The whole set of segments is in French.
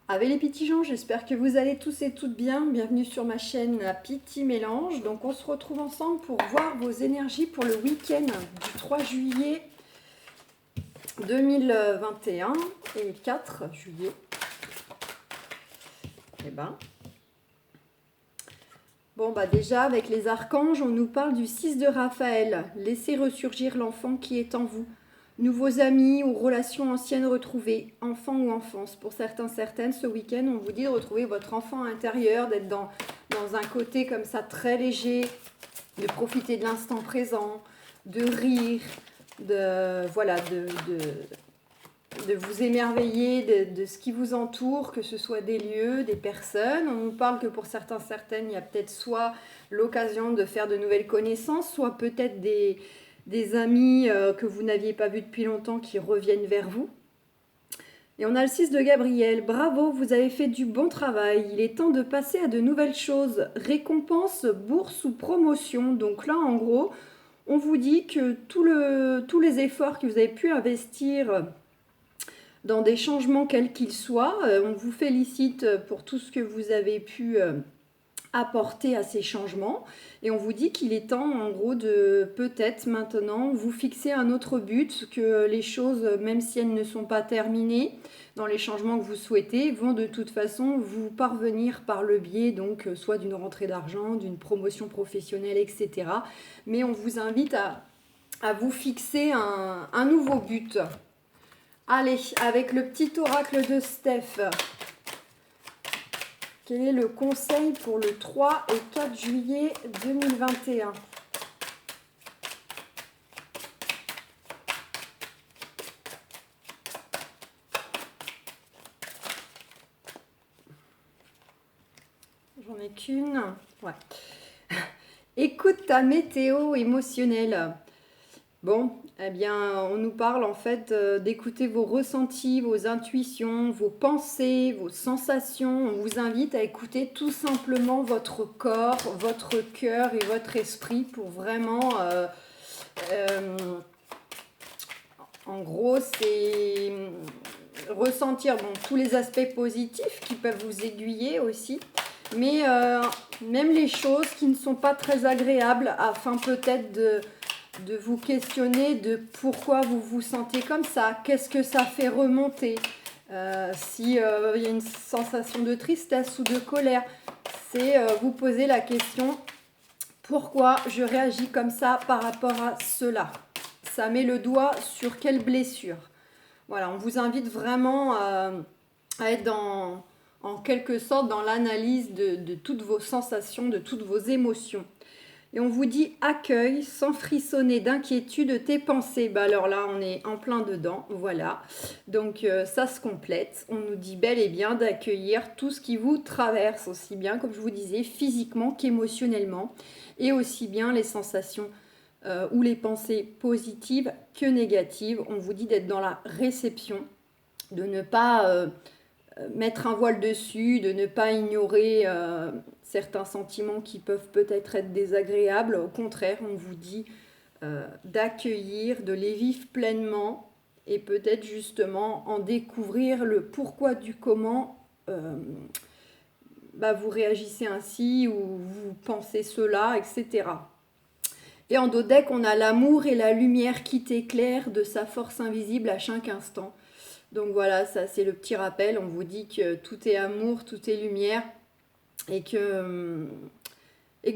Avec les petits gens, j'espère que vous allez tous et toutes bien. Bienvenue sur ma chaîne Petit Mélange. Donc on se retrouve ensemble pour voir vos énergies pour le week-end du 3 juillet 2021 et 4 juillet. Eh ben. Bon bah déjà avec les archanges, on nous parle du 6 de Raphaël. Laissez ressurgir l'enfant qui est en vous. Nouveaux amis ou relations anciennes retrouvées, enfant ou enfance. Pour certains, certaines, ce week-end, on vous dit de retrouver votre enfant intérieur, d'être dans un côté comme ça très léger, de profiter de l'instant présent, de rire, voilà, de vous émerveiller de ce qui vous entoure, que ce soit des lieux, des personnes. On nous parle que pour certains, certaines, il y a peut-être soit l'occasion de faire de nouvelles connaissances, soit peut-être des amis que vous n'aviez pas vus depuis longtemps qui reviennent vers vous. Et on a le 6 de Gabriel. Bravo, vous avez fait du bon travail. Il est temps de passer à de nouvelles choses. Récompense, bourse ou promotion. Donc là, en gros, on vous dit que tous les efforts que vous avez pu investir dans des changements quels qu'ils soient, on vous félicite pour tout ce que vous avez pu apporter à ces changements et on vous dit qu'il est temps en gros de peut-être maintenant vous fixer un autre but, que les choses, même si elles ne sont pas terminées dans les changements que vous souhaitez, vont de toute façon vous parvenir par le biais donc soit d'une rentrée d'argent, d'une promotion professionnelle, etc. Mais on vous invite à vous fixer un nouveau but. Allez, avec le petit oracle de Steph. Quel est le conseil pour le 3 et 4 juillet 2021 ? J'en ai qu'une. Ouais. Écoute ta météo émotionnelle. Bon, eh bien, on nous parle en fait d'écouter vos ressentis, vos intuitions, vos pensées, vos sensations. On vous invite à écouter tout simplement votre corps, votre cœur et votre esprit pour vraiment... en gros, c'est ressentir tous les aspects positifs qui peuvent vous aiguiller aussi, mais même les choses qui ne sont pas très agréables afin peut-être de vous questionner de pourquoi vous vous sentez comme ça, qu'est-ce que ça fait remonter, si y a une sensation de tristesse ou de colère, c'est vous poser la question pourquoi je réagis comme ça par rapport à cela. Ça met le doigt sur quelle blessure. Voilà, on vous invite vraiment à être en quelque sorte dans l'analyse de toutes vos sensations, de toutes vos émotions. Et on vous dit accueille sans frissonner d'inquiétude tes pensées. Bah alors là, on est en plein dedans, voilà. Donc ça se complète. On nous dit bel et bien d'accueillir tout ce qui vous traverse, aussi bien, comme je vous disais, physiquement qu'émotionnellement, et aussi bien les sensations ou les pensées positives que négatives. On vous dit d'être dans la réception, de ne pas mettre un voile dessus, de ne pas ignorer certains sentiments qui peuvent peut-être être désagréables. Au contraire, on vous dit d'accueillir, de les vivre pleinement et peut-être justement en découvrir le pourquoi du comment vous réagissez ainsi ou vous pensez cela, etc. Et en dos deck, on a l'amour et la lumière qui t'éclairent de sa force invisible à chaque instant. Donc voilà, ça c'est le petit rappel. On vous dit que tout est amour, tout est lumière. Et que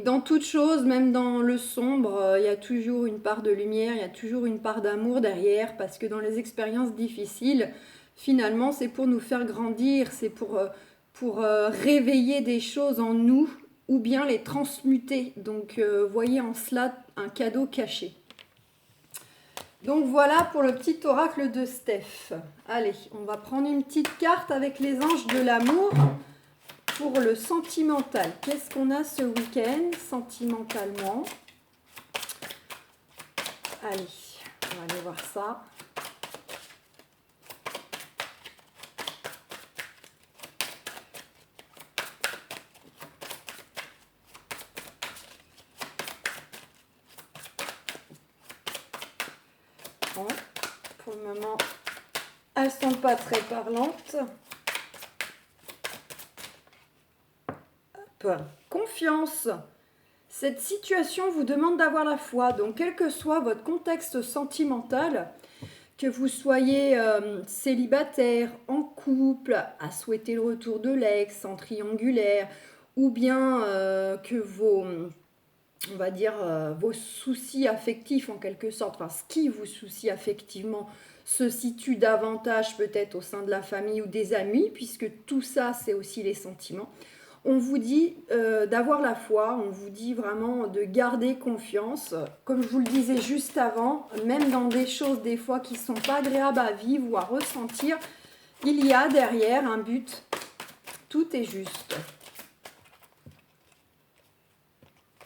dans toute chose, même dans le sombre, il y a toujours une part de lumière, il y a toujours une part d'amour derrière. Parce que dans les expériences difficiles, finalement, c'est pour nous faire grandir, c'est pour réveiller des choses en nous ou bien les transmuter. Donc voyez en cela un cadeau caché. Donc voilà pour le petit oracle de Steph. Allez, on va prendre une petite carte avec les anges de l'amour pour le sentimental. Qu'est-ce qu'on a ce week-end sentimentalement? Allez, on va aller voir ça. Bon, pour le moment, elles sont pas très parlantes. Confiance. Cette situation vous demande d'avoir la foi. Donc, quel que soit votre contexte sentimental, que vous soyez célibataire, en couple, à souhaiter le retour de l'ex, en triangulaire, ou bien que on va dire, vos soucis affectifs en quelque sorte, enfin ce qui vous soucie affectivement, se situe davantage peut-être au sein de la famille ou des amis, puisque tout ça c'est aussi les sentiments. On vous dit d'avoir la foi, on vous dit vraiment de garder confiance. Comme je vous le disais juste avant, même dans des choses des fois qui ne sont pas agréables à vivre ou à ressentir, il y a derrière un but. Tout est juste.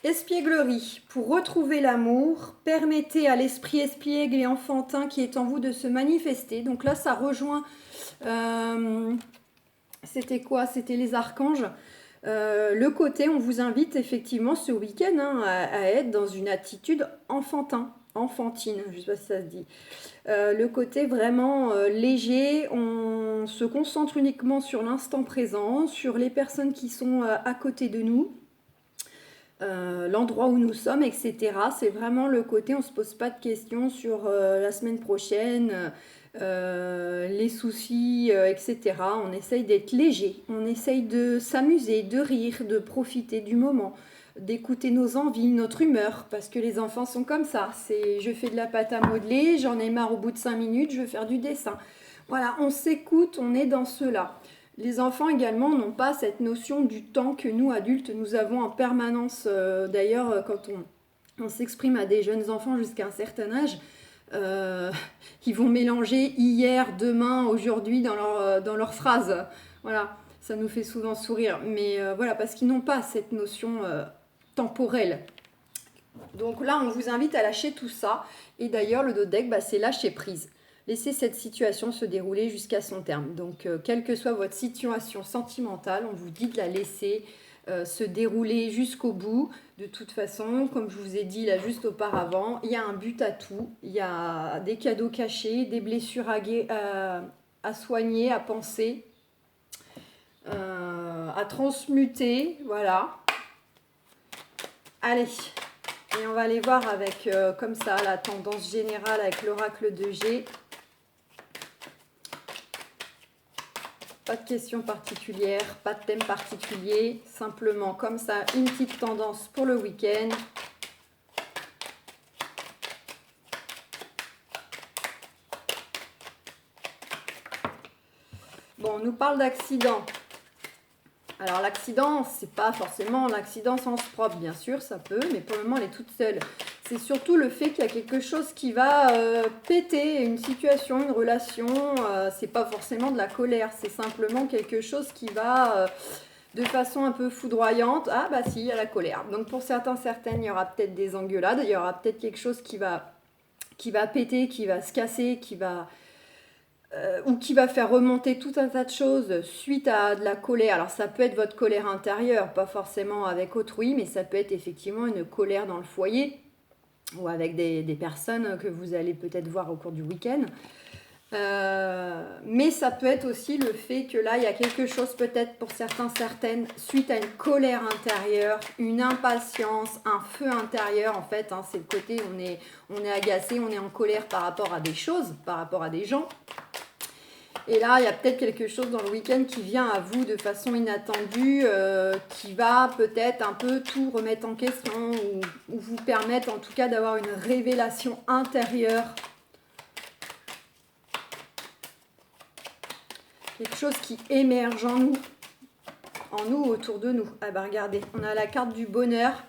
Espièglerie. Pour retrouver l'amour, permettez à l'esprit espiègle et enfantin qui est en vous de se manifester. Donc là, ça rejoint... c'était quoi? C'était les archanges. Le côté, on vous invite effectivement ce week-end à être dans une attitude enfantine, je ne sais pas si ça se dit. Le côté vraiment léger, on se concentre uniquement sur l'instant présent, sur les personnes qui sont à côté de nous, l'endroit où nous sommes, etc. C'est vraiment le côté, on ne se pose pas de questions sur la semaine prochaine, les soucis, etc. On essaye d'être léger, on essaye de s'amuser, de rire, de profiter du moment, d'écouter nos envies, notre humeur, parce que les enfants sont comme ça. C'est je fais de la pâte à modeler, j'en ai marre au bout de 5 minutes, je veux faire du dessin. Voilà, on s'écoute, on est dans cela. Les enfants également n'ont pas cette notion du temps que nous, adultes, nous avons en permanence. D'ailleurs, quand on s'exprime à des jeunes enfants jusqu'à un certain âge, ils vont mélanger hier, demain, aujourd'hui dans leurs phrases. Voilà, ça nous fait souvent sourire. Mais voilà, parce qu'ils n'ont pas cette notion temporelle. Donc là, on vous invite à lâcher tout ça. Et d'ailleurs, le dodeck, c'est lâcher prise. Laissez cette situation se dérouler jusqu'à son terme. Donc, quelle que soit votre situation sentimentale, on vous dit de la laisser se dérouler jusqu'au bout. De toute façon, comme je vous ai dit là juste auparavant, il y a un but à tout. Il y a des cadeaux cachés, des blessures à soigner, à penser, à transmuter. Voilà. Allez, et on va aller voir avec, comme ça, la tendance générale avec l'oracle de G. Pas de questions particulières, pas de thème particulier, simplement comme ça, une petite tendance pour le week-end. Bon, on nous parle d'accident. Alors l'accident, c'est pas forcément l'accident sens propre, bien sûr, ça peut, mais pour le moment, elle est toute seule. C'est surtout le fait qu'il y a quelque chose qui va péter, une situation, une relation. C'est pas forcément de la colère, c'est simplement quelque chose qui va de façon un peu foudroyante. Ah bah si, il y a la colère. Donc pour certains, certaines, il y aura peut-être des engueulades, il y aura peut-être quelque chose qui va péter, qui va se casser, ou qui va faire remonter tout un tas de choses suite à de la colère. Alors ça peut être votre colère intérieure, pas forcément avec autrui, mais ça peut être effectivement une colère dans le foyer ou avec des personnes que vous allez peut-être voir au cours du week-end. Mais ça peut être aussi le fait que là, il y a quelque chose peut-être pour certains, certaines, suite à une colère intérieure, une impatience, un feu intérieur en fait. C'est le côté on est agacé, on est en colère par rapport à des choses, par rapport à des gens. Et là, il y a peut-être quelque chose dans le week-end qui vient à vous de façon inattendue, qui va peut-être un peu tout remettre en question ou vous permettre en tout cas d'avoir une révélation intérieure. Quelque chose qui émerge en nous, autour de nous. Ah ben regardez, on a la carte du bonheur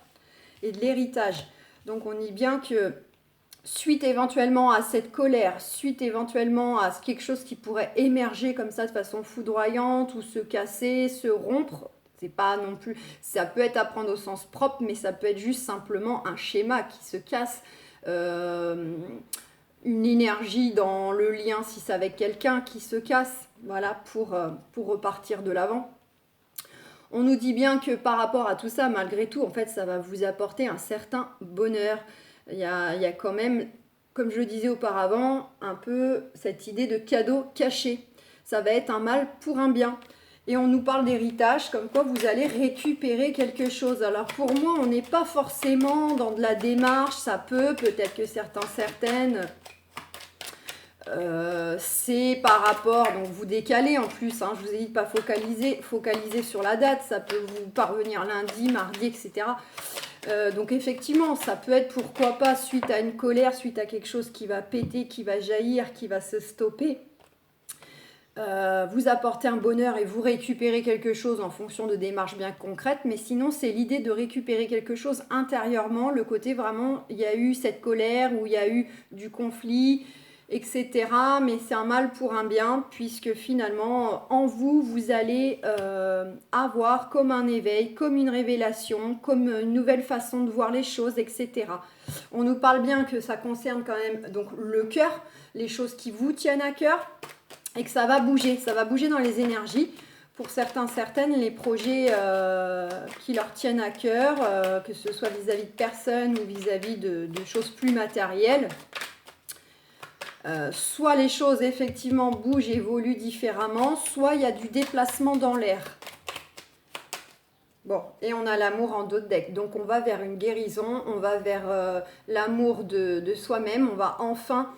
et de l'héritage. Donc on dit bien que suite éventuellement à cette colère, suite éventuellement à quelque chose qui pourrait émerger comme ça de façon foudroyante ou se casser, se rompre, c'est pas non plus, ça peut être à prendre au sens propre, mais ça peut être juste simplement un schéma qui se casse, une énergie dans le lien si c'est avec quelqu'un qui se casse, voilà, pour repartir de l'avant. On nous dit bien que par rapport à tout ça, malgré tout, en fait, ça va vous apporter un certain bonheur. Il y a quand même, comme je le disais auparavant, un peu cette idée de cadeau caché. Ça va être un mal pour un bien. Et on nous parle d'héritage, comme quoi vous allez récupérer quelque chose. Alors pour moi, on n'est pas forcément dans de la démarche, ça peut-être que certaines, c'est par rapport, donc vous décalez en plus, hein, je vous ai dit de ne pas focaliser sur la date, ça peut vous parvenir lundi, mardi, etc. Donc effectivement, ça peut être pourquoi pas suite à une colère, suite à quelque chose qui va péter, qui va jaillir, qui va se stopper. Vous apportez un bonheur et vous récupérez quelque chose en fonction de démarches bien concrètes, mais sinon c'est l'idée de récupérer quelque chose intérieurement, le côté vraiment il y a eu cette colère ou il y a eu du conflit, etc. Mais c'est un mal pour un bien, puisque finalement en vous, vous allez avoir comme un éveil, comme une révélation, comme une nouvelle façon de voir les choses, etc. On nous parle bien que ça concerne quand même donc le cœur, les choses qui vous tiennent à cœur, et que ça va bouger dans les énergies. Pour certaines, les projets qui leur tiennent à cœur, que ce soit vis-à-vis de personnes ou vis-à-vis de choses plus matérielles, soit les choses effectivement bougent, évoluent différemment, soit il y a du déplacement dans l'air. Bon, et on a l'amour en dos de deck, donc on va vers une guérison, on va vers l'amour de soi-même, on va enfin...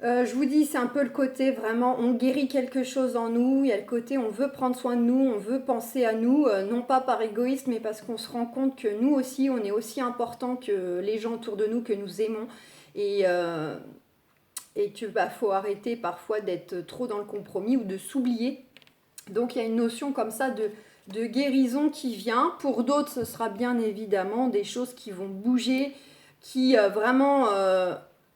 je vous dis, c'est un peu le côté vraiment, on guérit quelque chose en nous, il y a le côté on veut prendre soin de nous, on veut penser à nous, non pas par égoïsme, mais parce qu'on se rend compte que nous aussi, on est aussi important que les gens autour de nous, que nous aimons, et que faut arrêter parfois d'être trop dans le compromis ou de s'oublier. Donc il y a une notion comme ça de guérison qui vient. Pour d'autres, ce sera bien évidemment des choses qui vont bouger, qui vraiment...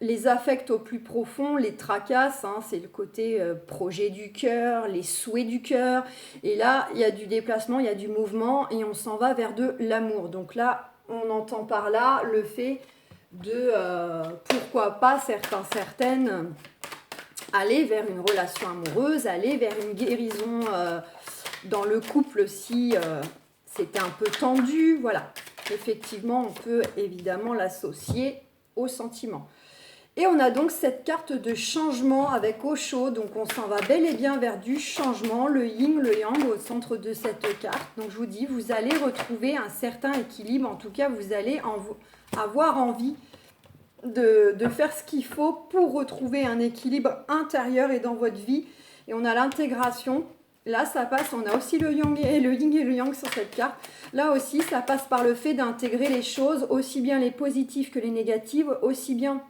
les affectent au plus profond, les tracassent, hein, c'est le côté projet du cœur, les souhaits du cœur. Et là, il y a du déplacement, il y a du mouvement et on s'en va vers de l'amour. Donc là, on entend par là le fait de, pourquoi pas, certaines, aller vers une relation amoureuse, aller vers une guérison dans le couple si c'était un peu tendu. Voilà, effectivement, on peut évidemment l'associer au sentiment. Et on a donc cette carte de changement avec Osho, donc on s'en va bel et bien vers du changement, le yin, le yang au centre de cette carte. Donc je vous dis, vous allez retrouver un certain équilibre, en tout cas vous allez avoir envie de faire ce qu'il faut pour retrouver un équilibre intérieur et dans votre vie. Et on a l'intégration, là ça passe, on a aussi le yang et le yin et le yang sur cette carte. Là aussi ça passe par le fait d'intégrer les choses, aussi bien les positives que les négatives, aussi bien...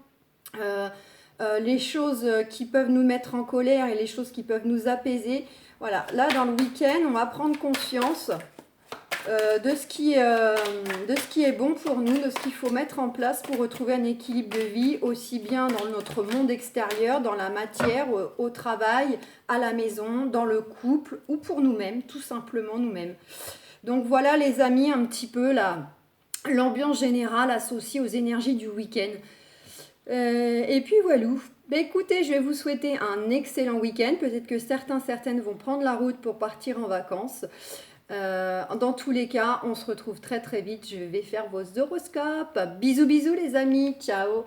les choses qui peuvent nous mettre en colère et les choses qui peuvent nous apaiser. Voilà, là dans le week-end, on va prendre conscience de ce qui est bon pour nous, de ce qu'il faut mettre en place pour retrouver un équilibre de vie, aussi bien dans notre monde extérieur, dans la matière, au travail, à la maison, dans le couple ou pour nous-mêmes, tout simplement nous-mêmes. Donc voilà les amis, un petit peu l'ambiance générale associée aux énergies du week-end. Et puis voilà. Écoutez, je vais vous souhaiter un excellent week-end. Peut-être que certaines vont prendre la route pour partir en vacances. Dans tous les cas, on se retrouve très très vite. Je vais faire vos horoscopes. Bisous bisous les amis. Ciao.